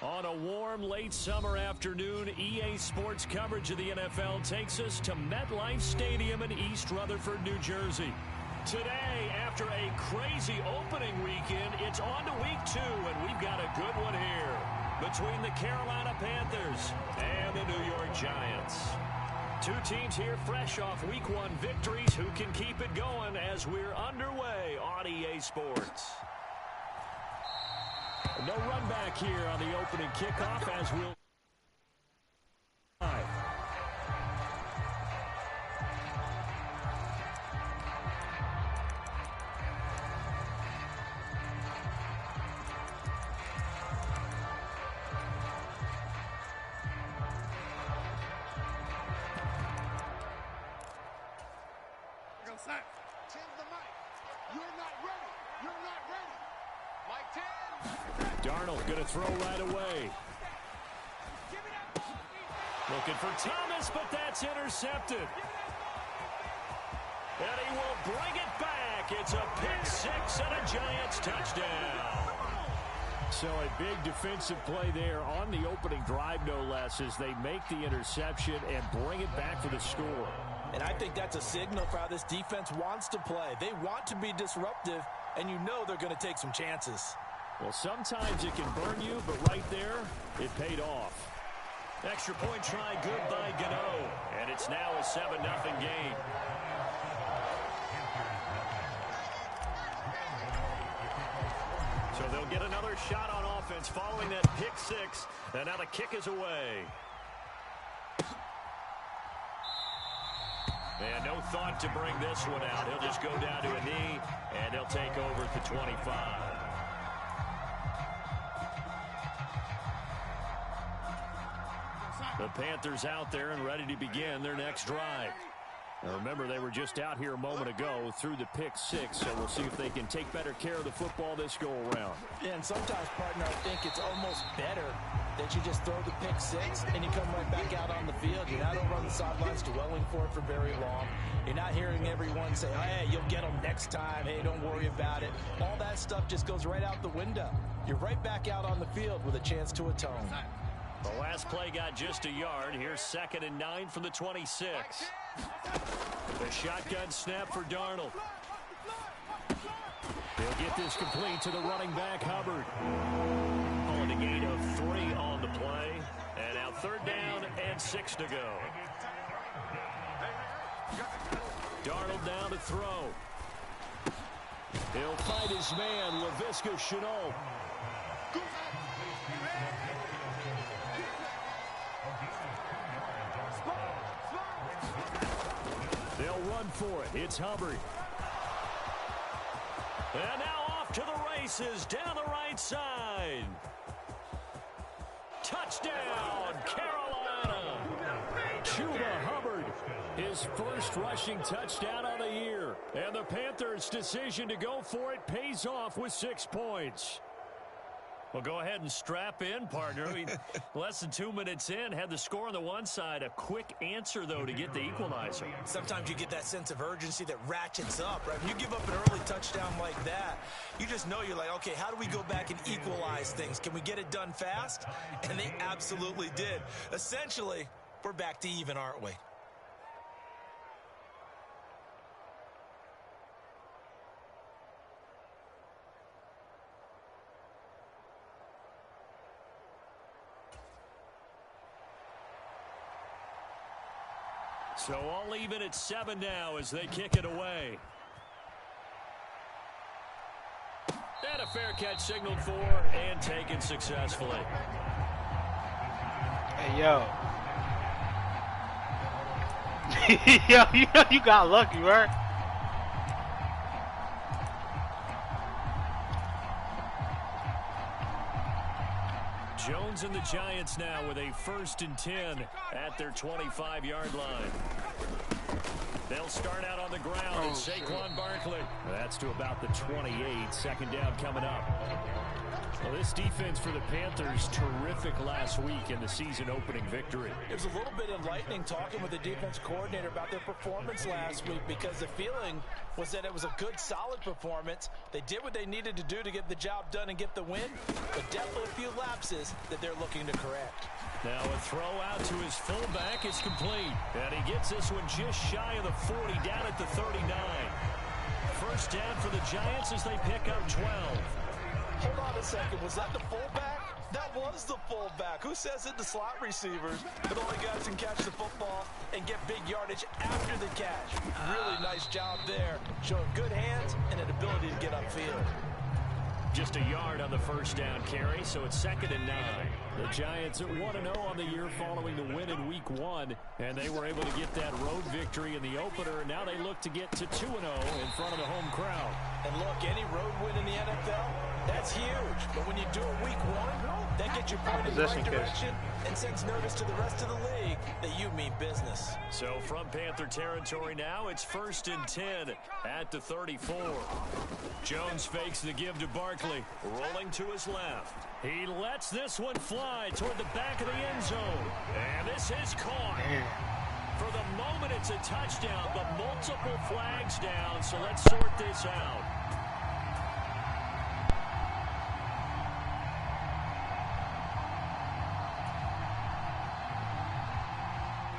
On a warm, late summer afternoon, EA Sports coverage of the NFL takes us to MetLife Stadium in East Rutherford, New Jersey. Today, after a crazy opening weekend, it's on to week 2, and we've got a good one here between the Carolina Panthers and the New York Giants. Two teams here fresh off week 1 victories who can keep it going as we're underway on EA Sports. No run back here on the opening kickoff as we'll... Darnold going to throw right away. Looking for Thomas, but that's intercepted. And he will bring it back. It's a pick 6 and a Giants touchdown. So a big defensive play there on the opening drive, no less, as they make the interception and bring it back for the score. And I think that's a signal for how this defense wants to play. They want to be disruptive, and you know they're going to take some chances. Well, sometimes it can burn you, but right there, it paid off. Extra point try good by Gano, and it's now a 7-0 game. So they'll get another shot on offense following that pick 6, and now the kick is away. And no thought to bring this one out. He'll just go down to a knee, and he'll take over at the 25. The Panthers out there and ready to begin their next drive. Now remember, they were just out here a moment ago through the pick 6, so we'll see if they can take better care of the football this go-around. Yeah, and sometimes, partner, I think it's almost better that you just throw the pick 6 and you come right back out on the field. You're not over on the sidelines dwelling for it for very long. You're not hearing everyone say, hey, you'll get them next time. Hey, don't worry about it. All that stuff just goes right out the window. You're right back out on the field with a chance to atone. The last play got just a yard. Here's 2nd and 9 from the 26. The shotgun snap for Darnold. He'll get this complete to the running back, Hubbard. On a gain of 3 on the play. And now 3rd down and 6 to go. Darnold down to throw. He'll find his man, Laviska Shenault. They'll run for it. It's Hubbard. And now off to the races down the right side. Touchdown, Carolina. Chuba Hubbard, his first rushing touchdown of the year. And the Panthers' decision to go for it pays off with 6 points. Well, go ahead and strap in, partner. Less than 2 minutes in, had the score on the one side. A quick answer, though, to get the equalizer. Sometimes you get that sense of urgency that ratchets up, right? When you give up an early touchdown like that, you just know you're like, okay, how do we go back and equalize things? Can we get it done fast? And they absolutely did. Essentially, we're back to even, aren't we? So all even at 7 now as they kick it away. And a fair catch signaled for and taken successfully. Hey, yo. Yo, you got lucky, right? Jones and the Giants now with a 1st and 10 at their 25-yard line. They'll start out on the ground and Saquon Barkley. That's to about the 28. 2nd down coming up. Well, this defense for the Panthers, terrific last week in the season-opening victory. It was a little bit enlightening talking with the defense coordinator about their performance last week, because the feeling was that it was a good, solid performance. They did what they needed to do to get the job done and get the win, but definitely a few lapses that they're looking to correct. Now a throw out to his fullback is complete, and he gets this one just shy of the 40, down at the 39. First down for the Giants as they pick up 12. Hold on a second. Was that the fullback? That was the fullback. Who says it? The slot receivers. But the only guys can catch the football and get big yardage after the catch. Really nice job there. Showing good hands and an ability to get upfield. Just a yard on the first down carry, so it's 2nd and 9. The Giants at 1-0 on the year following the win in Week 1, and they were able to get that road victory in the opener, and now they look to get to 2-0 in front of the home crowd. And look, any road win in the NFL, that's huge. But when you do it Week 1, that gets you pointed in the right direction and sends notice to the rest of the league that you mean business. So from Panther territory now, it's 1st and 10 at the 34. Jones fakes the give to Barkley, rolling to his left. He lets this one fly toward the back of the end zone. And this is caught. For the moment, it's a touchdown, but multiple flags down, so let's sort this out.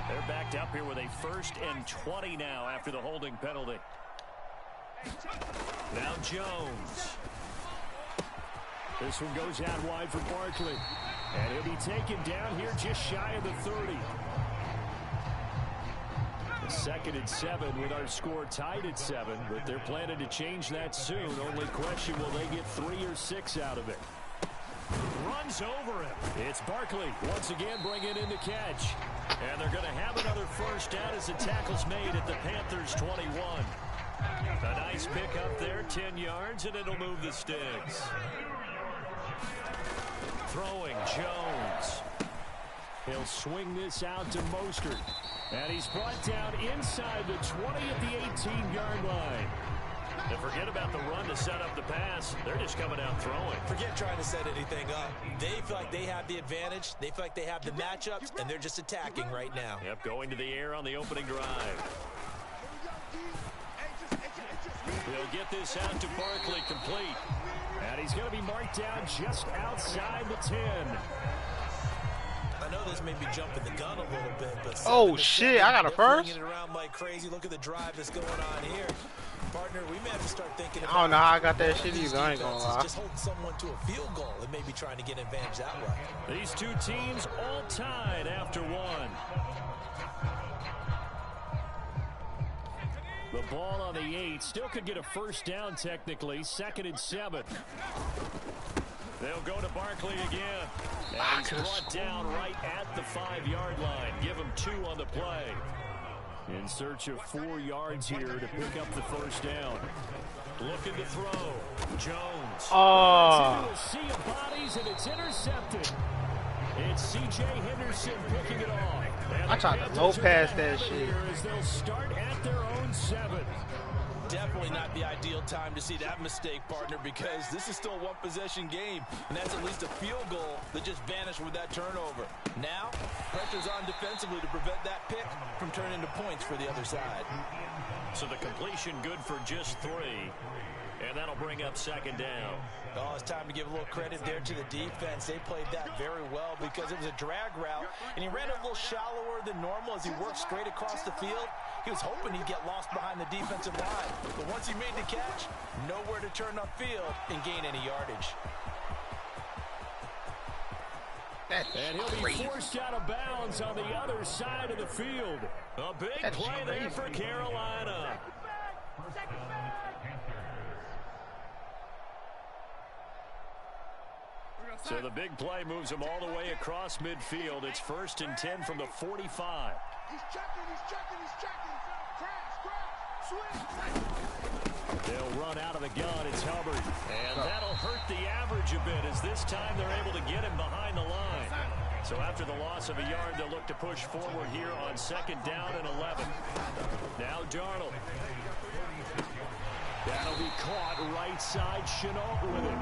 They're backed up here with a 1st and 20 now after the holding penalty. Now Jones. This one goes out wide for Barkley. And he'll be taken down here just shy of the 30. 2nd and 7 with our score tied at 7, but they're planning to change that soon. Only question, will they get 3 or 6 out of it? Runs over him. It's Barkley once again bringing in the catch. And they're going to have another first down as the tackle's made at the Panthers' 21. A nice pick up there, 10 yards, and it'll move the sticks. Throwing Jones. He'll swing this out to Mostert. And he's brought down inside the 20 at the 18-yard line. And forget about the run to set up the pass. They're just coming out throwing. Forget trying to set anything up. They feel like they have the advantage. They feel like they have the matchups, and they're just attacking right now. Yep, going to the air on the opening drive. He'll get this out to Barkley, complete. And he's going to be marked down just outside the 10. I know this may be jumping the gun a little bit, but oh shit, I got a first? It around like crazy. Look at the drive that's going on here. Partner, we may have to start thinking about I don't know how I got that shit either, I ain't gonna lie. Just holding someone to a field goal and maybe trying to get advantage that way. These two teams all tied after one. The ball on the 8, still could get a first down technically, 2nd and 7. They'll go to Barkley again. And he's brought down right at the 5-yard line. Give him 2 on the play. In search of 4 yards here to pick up the first down. Looking to throw. Jones. Oh. It's into a sea of bodies, and it's intercepted. It's C.J. Henderson picking it off. And I tried to low pass that shit. As they'll start at their own 7. Definitely not the ideal time to see that mistake, partner, because this is still a one-possession game, and that's at least a field goal that just vanished with that turnover. Now, pressure's on defensively to prevent that pick from turning into points for the other side. So the completion good for just 3, and that'll bring up 2nd down. Oh, it's time to give a little credit there to the defense. They played that very well because it was a drag route, and he ran a little shallower than normal as he worked straight across the field. He was hoping he'd get lost behind the defensive line, but once he made the catch, nowhere to turn upfield and gain any yardage. And he'll be forced out of bounds on the other side of the field. A big play there for Carolina. So the big play moves them all the way across midfield. It's 1st and 10 from the 45. He's checking. Switch. They'll run out of the gun. It's Hubbard. And that'll hurt the average a bit as this time they're able to get him behind the line. So after the loss of a yard, they'll look to push forward here on 2nd down and 11. Now Darnold. That'll be caught right side. Chenault with it.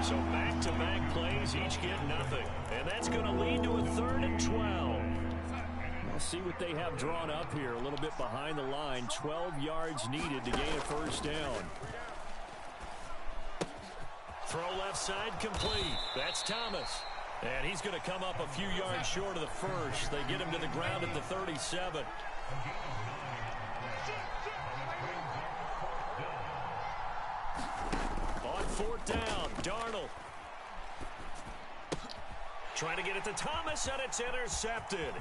So back-to-back plays, each get nothing. And that's going to lead to a 3rd and 12. We'll see what they have drawn up here. A little bit behind the line. 12 yards needed to gain a first down. Throw left side complete. That's Thomas. And he's going to come up a few yards short of the first. They get him to the ground at the 37. On 4th down, Darnold. Trying to get it to Thomas, and it's intercepted.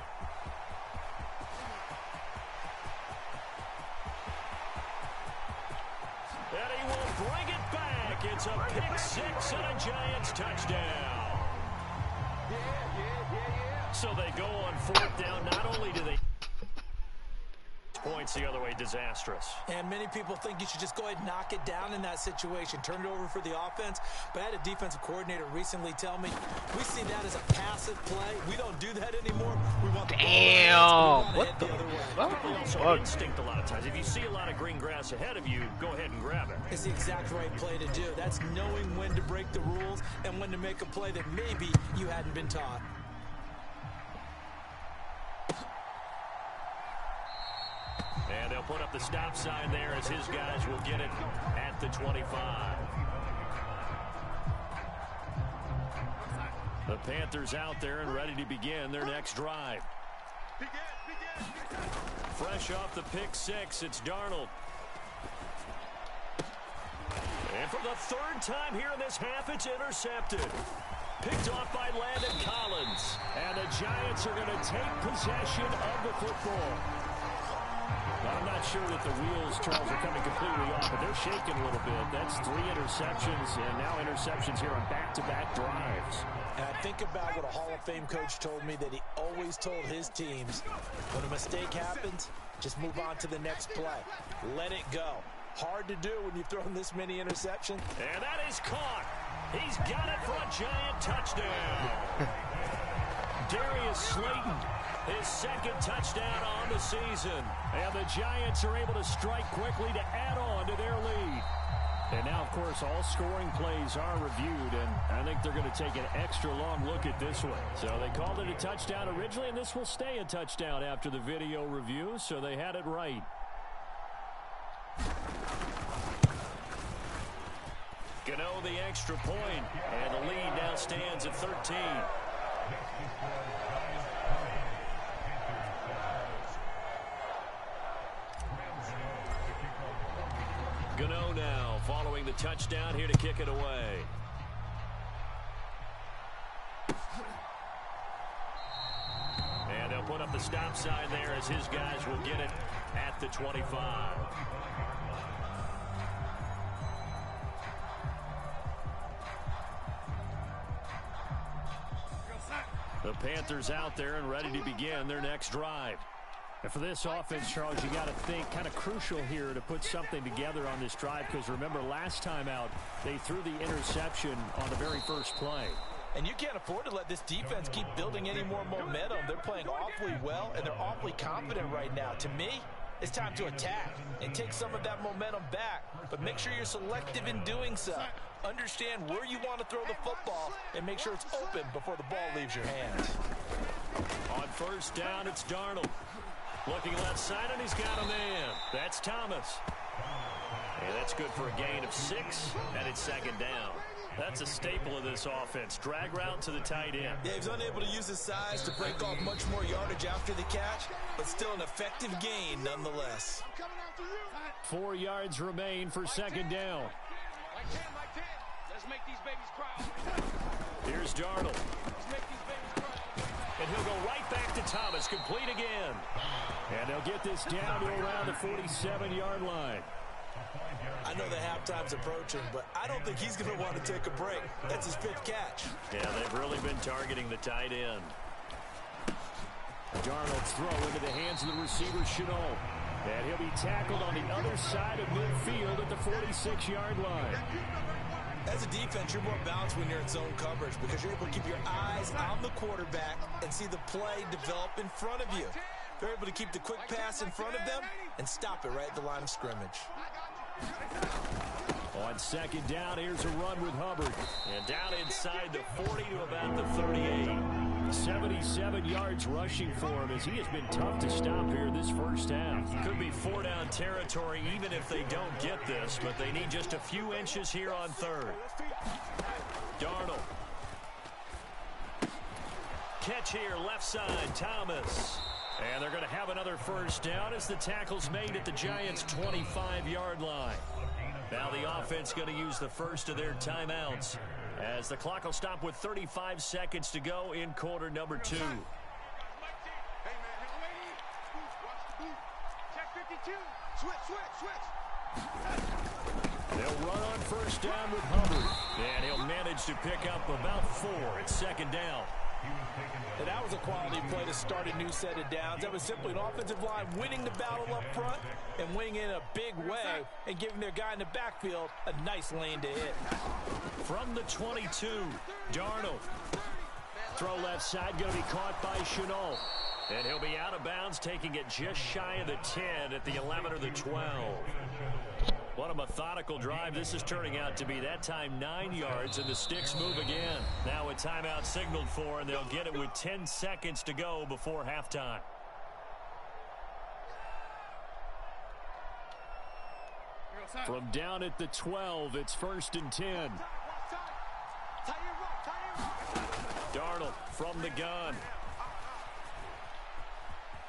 And he will bring it back. It's a pick-6 and a Giants touchdown. So they go on 4th down. Not only do they points the other way, disastrous. And many people think you should just go ahead and knock it down in that situation. Turn it over for the offense. But I had a defensive coordinator recently tell me, we see that as a passive play. We don't do that anymore. We want the ball. Damn! What the fuck? Also instinct a lot of times. If you see a lot of green grass ahead of you, go ahead and grab it. It's the exact right play to do. That's knowing when to break the rules and when to make a play that maybe you hadn't been taught. And they'll put up the stop sign there as his guys will get it at the 25. The Panthers out there and ready to begin their next drive. Fresh off the pick-6, it's Darnold. And for the 3rd time here in this half, it's intercepted. Picked off by Landon Collins. And the Giants are going to take possession of the football. I'm not sure that the wheels, Charles, are coming completely off, but they're shaking a little bit. That's 3 interceptions, and now interceptions here on back-to-back drives. And I think about what a Hall of Fame coach told me, that he always told his teams, when a mistake happens, just move on to the next play. Let it go. Hard to do when you've thrown this many interceptions. And that is caught. He's got it for a Giant touchdown. Darius Slayton, his 2nd touchdown on the season. And the Giants are able to strike quickly to add on to their lead. And now, of course, all scoring plays are reviewed, and I think they're going to take an extra long look at this one. So they called it a touchdown originally, and this will stay a touchdown after the video review, so they had it right. Gano the extra point, and the lead now stands at 13. Gano now following the touchdown, here to kick it away. And they'll put up the stop sign there as his guys will get it at the 25. The Panthers out there and ready to begin their next drive. And for this offense, Charles, you got to think kind of crucial here to put something together on this drive, because remember, last time out, they threw the interception on the very first play. And you can't afford to let this defense keep building any more momentum. They're playing awfully well, and they're awfully confident right now. To me, it's time to attack and take some of that momentum back, but make sure you're selective in doing so. Understand where you want to throw the football and make sure it's open before the ball leaves your hands. On 1st down, it's Darnold. Looking left side, and he's got a man. That's Thomas. And that's good for a gain of 6, and it's 2nd down. That's a staple of this offense. Drag route to the tight end. Yeah, he's unable to use his size to break off much more yardage after the catch, but still an effective gain nonetheless. 4 yards remain for 2nd down. Let's make these babies cry. Here's Darnold. And he'll go right back to Thomas, complete again. And they'll get this down to around the 47-yard line. I know the halftime's approaching, but I don't think he's going to want to take a break. That's his 5th catch. Yeah, they've really been targeting the tight end. Darnold's throw into the hands of the receiver, Chenault. And he'll be tackled on the other side of midfield at the 46-yard line. As a defense, you're more balanced when you're in zone coverage because you're able to keep your eyes on the quarterback and see the play develop in front of you. They're able to keep the quick pass in front of them and stop it right at the line of scrimmage. On second down, here's a run with Hubbard. And down inside the 40 to about the 38. 77 yards rushing for him as he has been tough to stop here this first half. Could be 4-down territory even if they don't get this, but they need just a few inches here on third. Darnold. Catch here, left side, Thomas. And they're going to have another first down as the tackle's made at the Giants' 25-yard line. Now the offense going to use the first of their timeouts as the clock will stop with 35 seconds to go in quarter number 2. Hey, man, check 52. Switch. They'll run on first down with Hubbard. And he'll manage to pick up about 4 at second down. And that was a quality play to start a new set of downs. That was simply an offensive line winning the battle up front and winning in a big way and giving their guy in the backfield a nice lane to hit. From the 22, Darnold. Throw left side, going to be caught by Chenault. And he'll be out of bounds, taking it just shy of the 10 at the 11 or the 12. What a methodical drive this is turning out to be. That time 9 yards, and the sticks move again. Now a timeout signaled for, and they'll get it with 10 seconds to go before halftime. From down at the 12, it's 1st and 10. Darnold from the gun.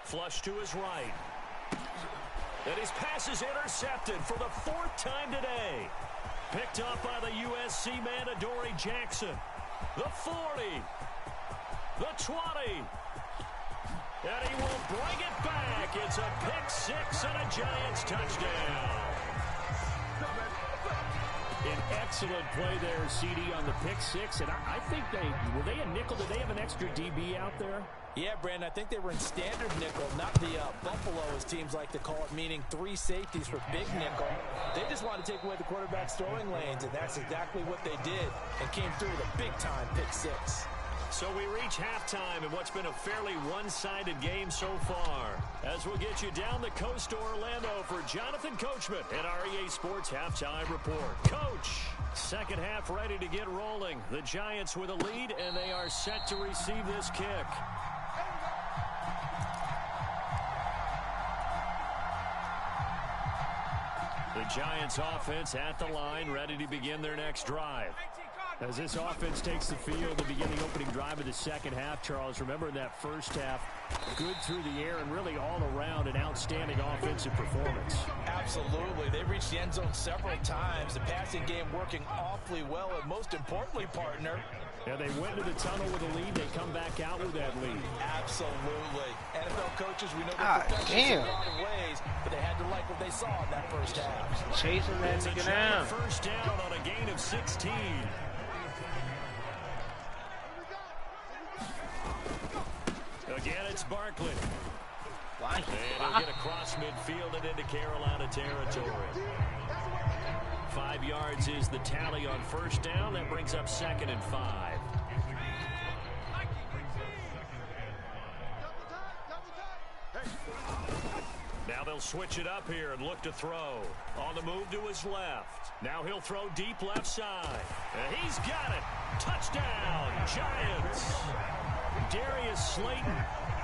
Flush to his right. And his pass is intercepted for the 4th time today. Picked up by the USC man, Adoree Jackson. The 40. The 20. And he will bring it back. It's a pick 6 and a Giants touchdown. An excellent play there, CD, on the pick 6. And I think were they a nickel? Did they have an extra DB out there? Yeah, Brandon, I think they were in standard nickel, not the Buffalo, as teams like to call it, meaning 3 safeties for big nickel. They just wanted to take away the quarterback's throwing lanes, and that's exactly what they did, and came through with a big-time pick 6. So we reach halftime in what's been a fairly one-sided game so far. As we'll get you down the coast to Orlando for Jonathan Coachman at our EA Sports Halftime Report. Coach, second half ready to get rolling. The Giants with a lead, and they are set to receive this kick. The Giants offense at the line, ready to begin their next drive. As this offense takes the field to begin the opening drive of the second half, Charles, remember in that first half, good through the air and really all around an outstanding offensive performance. Absolutely. They reached the end zone several times. The passing game working awfully well, and most importantly, partner, yeah, they went to the tunnel with a lead. They come back out with that lead. Absolutely. NFL coaches, we know they're perfectionists in a lot of ways, but they had to like what they saw in that first half. Chasing that nigga down. First down on a gain of 16. Again, it's Barkley. And he'll get across midfield and into Carolina territory. 5 yards is the tally on first down. That brings up 2nd and 5. Now they'll switch it up here and look to throw. On the move to his left. Now he'll throw deep left side. And he's got it. Touchdown, Giants. Darius Slayton.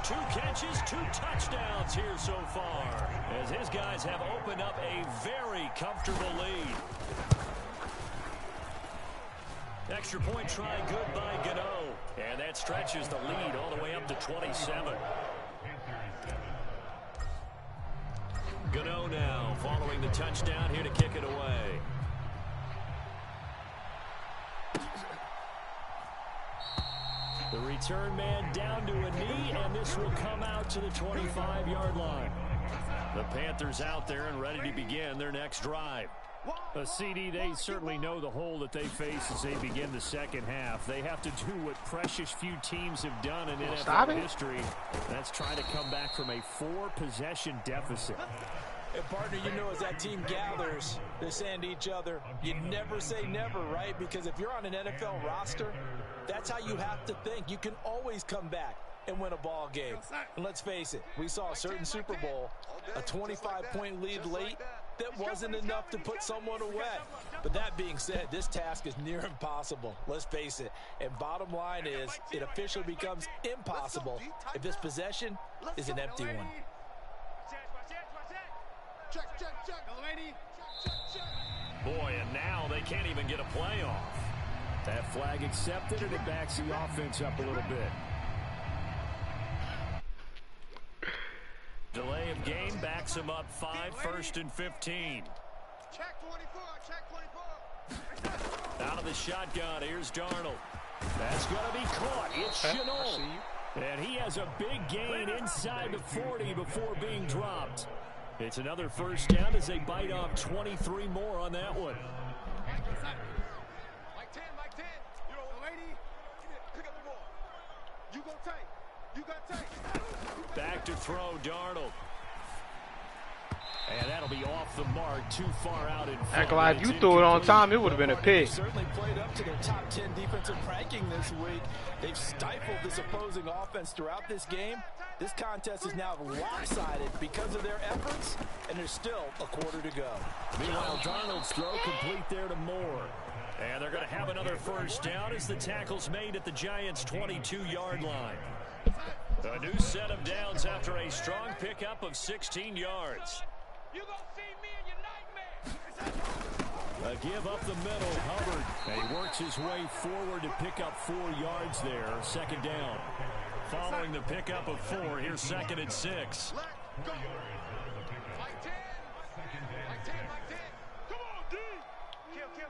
2 catches, 2 touchdowns here so far, as his guys have opened up a very comfortable lead. Extra point try good by Gano, and that stretches the lead all the way up to 27. Gano now following the touchdown here to kick it away. The return man down to a knee, and this will come out to the 25-yard line. The Panthers out there and ready to begin their next drive. A CD, they certainly know the hole that they face as they begin the second half. They have to do what precious few teams have done in NFL history. That's trying to come back from a 4-possession deficit. And partner, you know, as that team gathers, they're saying to each other, you never say never, right? Because if you're on an NFL roster, that's how you have to think. You can always come back and win a ball game. And let's face it, we saw a certain Super Bowl, a 25-point lead late, that wasn't enough to put someone away. But that being said, this task is near impossible. Let's face it. And bottom line is, it officially becomes impossible if this possession is an empty one. Boy, and now they can't even get a play off. That flag accepted, and it backs the offense up a little bit. Delay of game backs him up 5, 1st and 15. Check 24, check 24. Out of the shotgun, here's Darnold. That's going to be caught. It's Chenault. And he has a big gain inside the 40 before being dropped. It's another first down as they bite off 23 more on that one. Mike 10, Mike 10. You know, lady, pick up the ball. You go tight. You got tight. Back to throw, Darnold. And that'll be off the mark, too far out in front. I'm glad you threw it on time. It would have been a pick. Certainly played up to their top 10 defensive ranking this week. They've stifled this opposing offense throughout this game. This contest is now lopsided because of their efforts, and there's still a quarter to go. Meanwhile, Darnold's throw complete there to Moore. And they're going to have another first down as the tackle's made at the Giants' 22-yard line. A new set of downs after a strong pickup of 16 yards. You gonna see me in your nightmare. A give up the middle, Hubbard. And he works his way forward to pick up 4 yards there. Second down. Following the pickup of 4, here's 2nd and 6. Let go. Mike 10. Mike 10, Mike 10. Come on, D.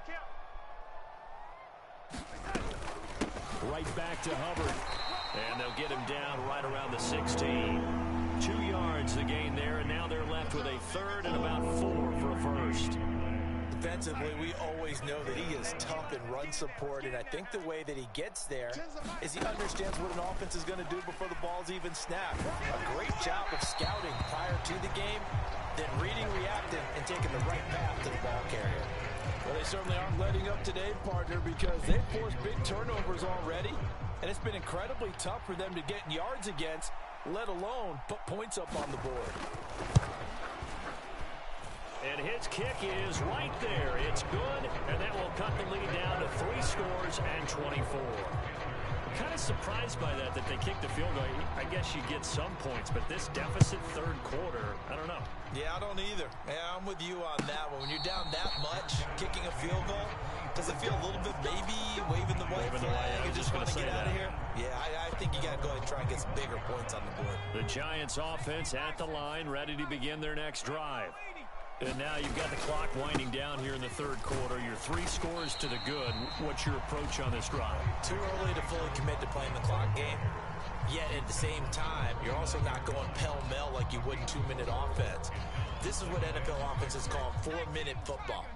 Kill. Right back to Hubbard. And they'll get him down right around the 16. 2 yards the gain there, and now they're left with a 3rd and about 4 for a first. Defensively, we always know that he is tough in run support, and I think the way that he gets there is he understands what an offense is going to do before the ball's even snapped. A great job of scouting prior to the game, then reading, reacting, and taking the right path to the ball carrier. Well, they certainly aren't letting up today, partner, because they've forced big turnovers already, and it's been incredibly tough for them to get yards against, let alone put points up on the board. And his kick is right there. It's good, and that will cut the lead down to 3 scores and 24. I'm kind of surprised by that they kicked the field goal. I guess you get some points, but this deficit 3rd quarter, I don't know. Yeah, I don't either. Yeah, I'm with you on that one. When you're down that much, kicking a field goal, does it feel a little bit maybe waving the white flag and just want to get out of here? Yeah, I think you got to go ahead and try and get some bigger points on the board. The Giants offense at the line, ready to begin their next drive. And now you've got the clock winding down here in the 3rd quarter. You're 3 scores to the good. What's your approach on this drive? Too early to fully commit to playing the clock game. Yet at the same time, you're also not going pell-mell like you would in 2-minute offense. This is what NFL offenses call 4-minute football.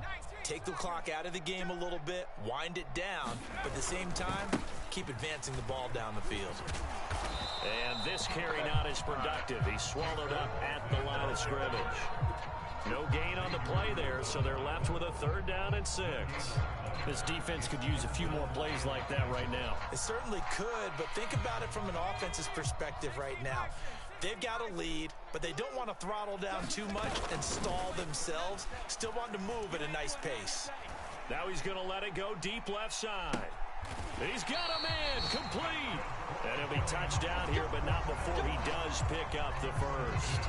Take the clock out of the game a little bit, wind it down, but at the same time, keep advancing the ball down the field. And this carry not as productive. He's swallowed up at the line of scrimmage. No gain on the play there, so they're left with a 3rd down and 6. This defense could use a few more plays like that right now. It certainly could, but think about it from an offense's perspective right now. They've got a lead, but they don't want to throttle down too much and stall themselves. Still want to move at a nice pace. Now he's going to let it go deep left side. He's got a man complete. And he'll be touchdown here, but not before he does pick up the first.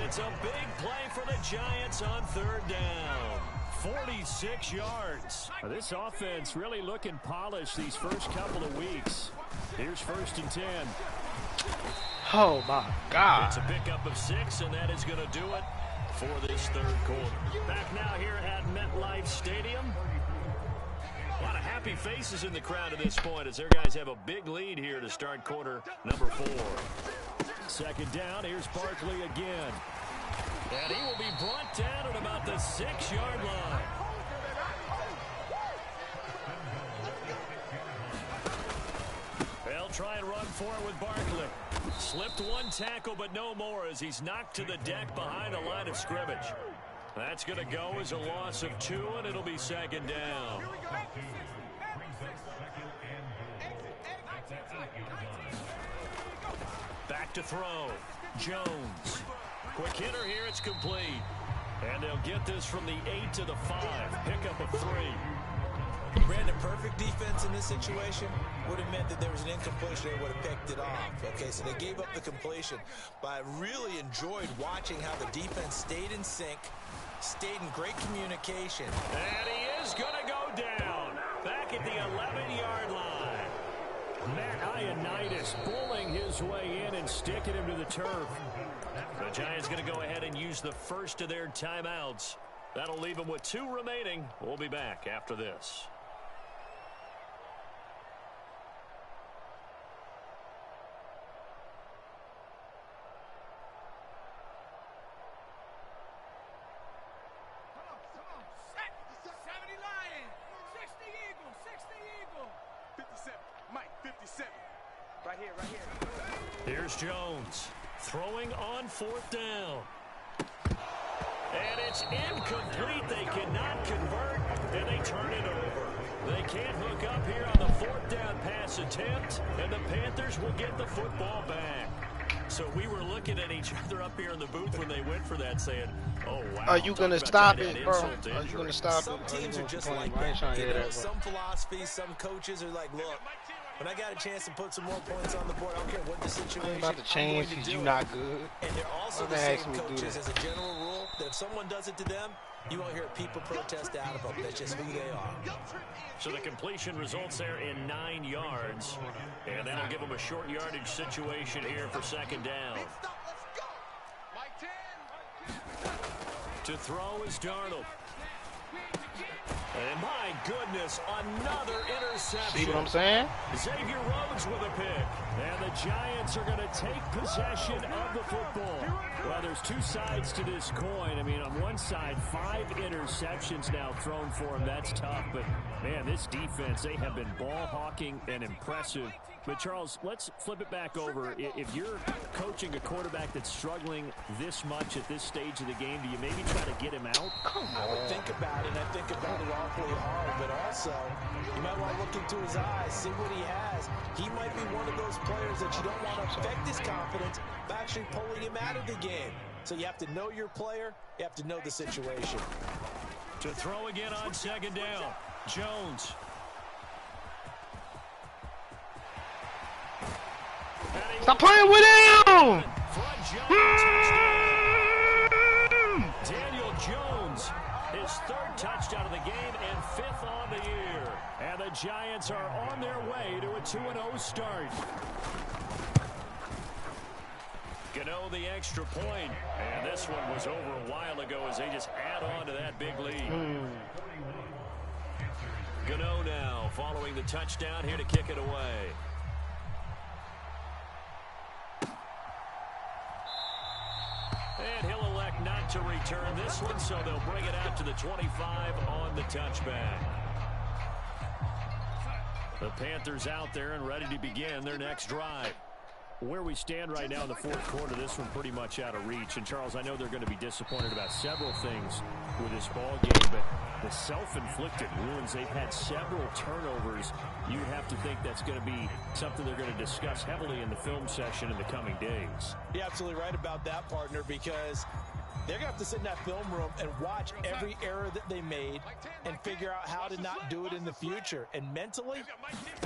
It's a big play for the Giants on 3rd down. 46 yards. This offense really looking polished these first couple of weeks. Here's 1st and 10. Oh, my God. It's a pickup of 6, and that is going to do it for this 3rd quarter. Back now here at MetLife Stadium. A lot of happy faces in the crowd at this point as their guys have a big lead here to start quarter number 4. 2nd down, here's Barkley again. And he will be brought down at about the 6-yard line. They'll try and run for it with Barkley. Slipped 1 tackle, but no more as he's knocked to the deck behind the line of scrimmage. That's going to go as a loss of 2, and it'll be 2nd down. Back to throw. Jones. Quick hitter here. It's complete. And they'll get this from the 8 to the 5. Pickup of 3. Brandon, perfect defense in this situation would have meant that there was an incompletion. They would have picked it off. Okay, so they gave up the completion. But I really enjoyed watching how the defense stayed in sync, stayed in great communication. And he is going to go down. Back at the 11-yard line. Matt Ioannidis pulling his way in and sticking him to the turf. The Giants going to go ahead and use the first of their timeouts. That'll leave them with 2 remaining. We'll be back after this. Here's Jones throwing on 4th down. And it's incomplete. They cannot convert, and they turn it over. They can't hook up here on the 4th down pass attempt, and the Panthers will get the football back. So we were looking at each other up here in the booth when they went for that, saying, oh, wow. Are you going to stop it, bro? Are you going to stop it? Some teams are just like that. Some philosophies, some coaches are like, look, when I got a chance to put some more points on the board, I don't care what the situation, I'm about to change because you're not good. And they're also the same coaches as a general rule that if someone does it to them, you won't hear people protest out of them. That's just who they are. So the completion results there in 9 yards. And that'll give them a short yardage situation here for 2nd down. To throw is Darnold. And my goodness, another interception. See what I'm saying? Xavier Rhodes with a pick. And the Giants are going to take possession of the football. Well, there's 2 sides to this coin. I mean, on one side, 5 interceptions now thrown for him. That's tough. But, man, this defense, they have been ball hawking and impressive. But, Charles, let's flip it back over. If you're coaching a quarterback that's struggling this much at this stage of the game, do you maybe try to get him out? I would think about it, and I think about it awfully hard. But also, you might want to look into his eyes, see what he has. He might be one of those players that you don't want to affect his confidence by actually pulling him out of the game. So you have to know your player. You have to know the situation. To throw again on 2nd down, Jones. Stop playing with him! Daniel Jones, his 3rd touchdown of the game and 5th on the year. And the Giants are on their way to a 2-0 start. Gano the extra point. And this one was over a while ago as they just add on to that big lead. Gano now following the touchdown here to kick it away. And he'll elect not to return this one, so they'll bring it out to the 25 on the touchback. The Panthers out there and ready to begin their next drive. Where we stand right now in the 4th quarter, this one pretty much out of reach. And, Charles, I know they're going to be disappointed about several things with this ball game, but the self-inflicted wounds, they've had several turnovers. You have to think that's going to be something they're going to discuss heavily in the film session in the coming days. You're absolutely right about that, partner, because they're going to have to sit in that film room and watch every error that they made and figure out how to not do it in the future. And mentally,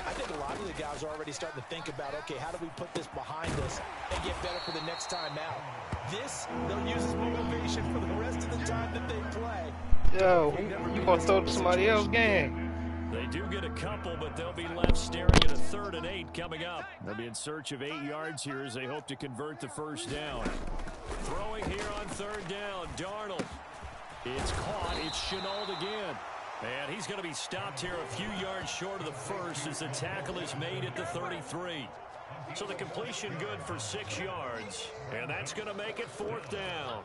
I think a lot of the guys are already starting to think about, okay, how do we put this behind us and get better for the next time out? This, they'll use as motivation for the rest of the time that they play. Yo, you going to throw to somebody else game? They do get a couple, but they'll be left staring at a 3rd and 8 coming up. They'll be in search of 8 yards here as they hope to convert the 1st down. Throwing here on 3rd down, Darnold. It's caught. It's Shenault again. And he's going to be stopped here a few yards short of the 1st as the tackle is made at the 33. So the completion good for 6 yards. And that's going to make it 4th down.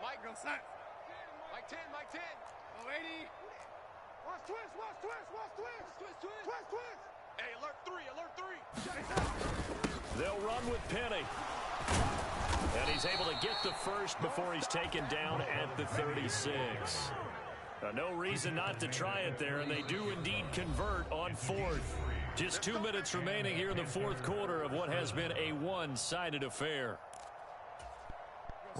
Mike, go set. Mike 10, Mike 10. Oh, 80. Watch twist, watch twist, watch twist. Twist, twist. Hey, alert 3, alert 3. They'll run with Penny. And he's able to get the 1st before he's taken down at the 36. No reason not to try it there, and they do indeed convert on 4th. Just 2 minutes remaining here in the 4th quarter of what has been a one-sided affair.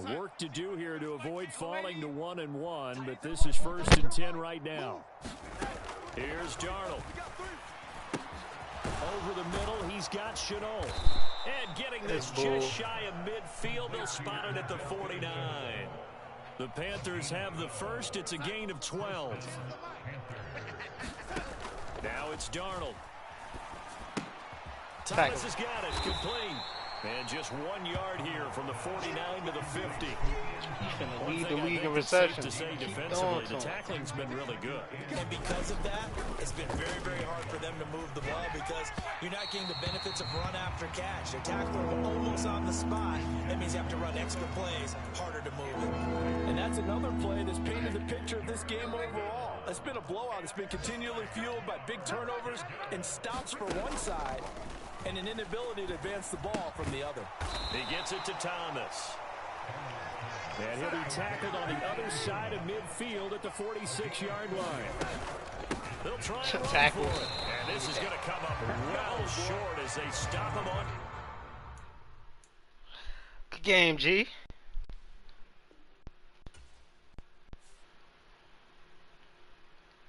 Work to do here to avoid falling to 1-1, but this is 1st and 10 right now. Here's Darnold. Over the middle, he's got Chenault. And getting this just shy of midfield, they'll spot it at the 49. The Panthers have the first. It's a gain of 12. Now it's Darnold. Thomas has got it. Complete. And just 1 yard here from the 49 to the 50. He's going to lead the league in receptions. To say defensively, the tackling's been really good. And because of that, it's been very, very hard for them to move the ball because you're not getting the benefits of run after catch. They're tackling almost on the spot. That means you have to run extra plays, harder to move it. And that's another play that's painted the picture of this game overall. It's been a blowout. It's been continually fueled by big turnovers and stops for one side and an inability to advance the ball from the other. He gets it to Thomas. And he'll be tackled on the other side of midfield at the 46-yard line. They'll try to run for it. And this is going to come up well short as they stop him on. Good game, G.